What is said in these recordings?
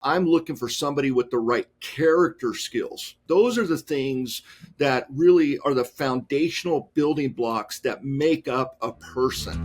I'm looking for somebody with the right character skills. Those are the things that really are the foundational building blocks that make up a person.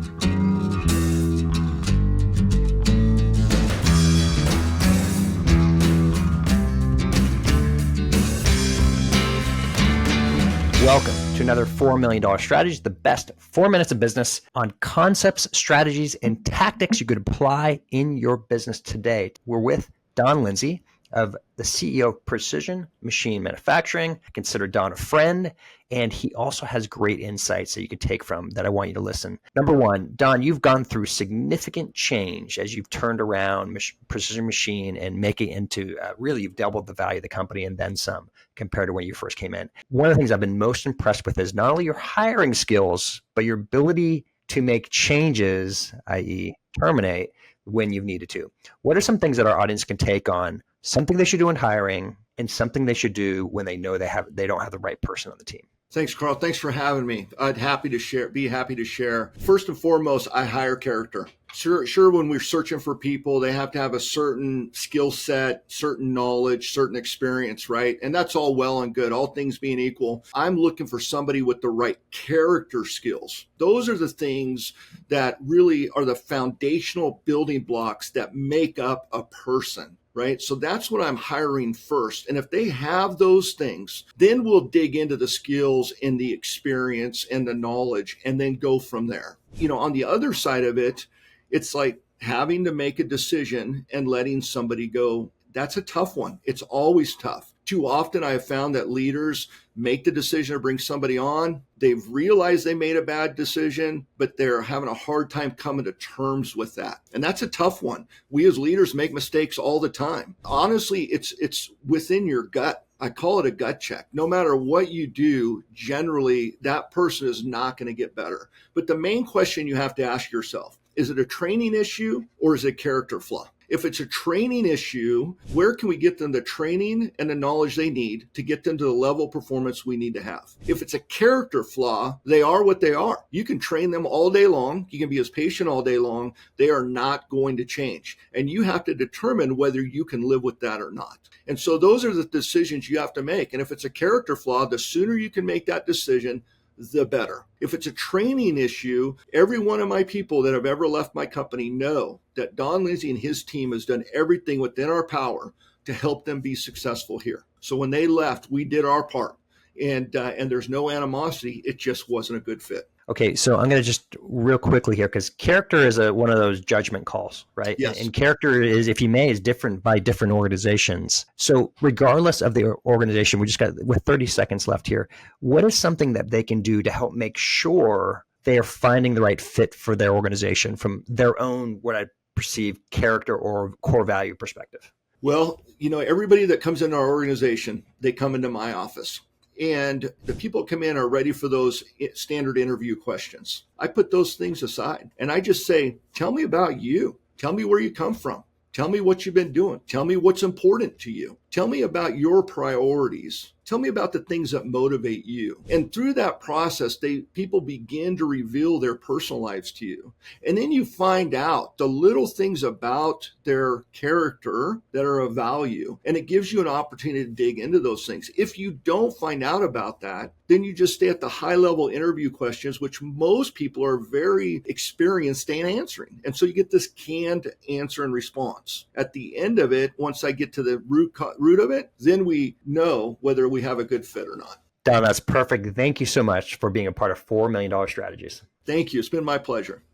Welcome to another $4 million Strategies, the best 4 minutes of business on concepts, strategies, and tactics you could apply in your business today. We're with Don Lindsey, of the CEO of Precision Machine Manufacturing. I consider Don a friend, and he also has great insights that you can take from that I want you to listen. Number one, Don, you've gone through significant change as you've turned around Precision Machine and make it into really you've doubled the value of the company and then some compared to when you first came in. One of the things I've been most impressed with is not only your hiring skills, but your ability to make changes, i.e. terminate when you've needed to. What are some things that our audience can take on something they should do in hiring and something they should do when they know they don't have the right person on the team? Thanks, Carl. Thanks for having me. Be happy to share. First and foremost, I hire character. Sure, when we're searching for people, they have to have a certain skill set, certain knowledge, certain experience, right? And that's all well and good, all things being equal. I'm looking for somebody with the right character skills. Those are the things that really are the foundational building blocks that make up a person. Right? So that's what I'm hiring first. And if they have those things, then we'll dig into the skills and the experience and the knowledge and then go from there. On the other side of it, it's like having to make a decision and letting somebody go. That's a tough one. It's always tough. Too often I have found that leaders make the decision to bring somebody on. They've realized they made a bad decision, but they're having a hard time coming to terms with that. And that's a tough one. We as leaders make mistakes all the time. Honestly, it's within your gut. I call it a gut check. No matter what you do, generally that person is not going to get better. But the main question you have to ask yourself, is it a training issue or is it a character flaw? If it's a training issue, where can we get them the training and the knowledge they need to get them to the level of performance we need to have? If it's a character flaw, they are what they are. You can train them all day long. You can be as patient all day long. They are not going to change. And you have to determine whether you can live with that or not. And so those are the decisions you have to make. And if it's a character flaw, the sooner you can make that decision, the better. If it's a training issue, every one of my people that have ever left my company know that Don Lindsey and his team has done everything within our power to help them be successful here. So when they left, we did our part. And there's no animosity. It just wasn't a good fit. Okay, so I'm going to just real quickly here, because character is one of those judgment calls, right? Yes. And character is, if you may, is different by different organizations. So regardless of the organization, we just got with 30 seconds left here. What is something that they can do to help make sure they are finding the right fit for their organization from their own, what I perceive, character or core value perspective? Well, everybody that comes into our organization, they come into my office. And the people come in are ready for those standard interview questions. I put those things aside and I just say, tell me about you. Tell me where you come from. Tell me what you've been doing. Tell me what's important to you. Tell me about your priorities. Tell me about the things that motivate you. And through that process, people begin to reveal their personal lives to you. And then you find out the little things about their character that are of value. And it gives you an opportunity to dig into those things. If you don't find out about that, then you just stay at the high level interview questions, which most people are very experienced in answering. And so you get this canned answer and response. At the end of it, once I get to the root of it, then we know whether we have a good fit or not. Don, that's perfect. Thank you so much for being a part of $4 million Strategies. Thank you. It's been my pleasure.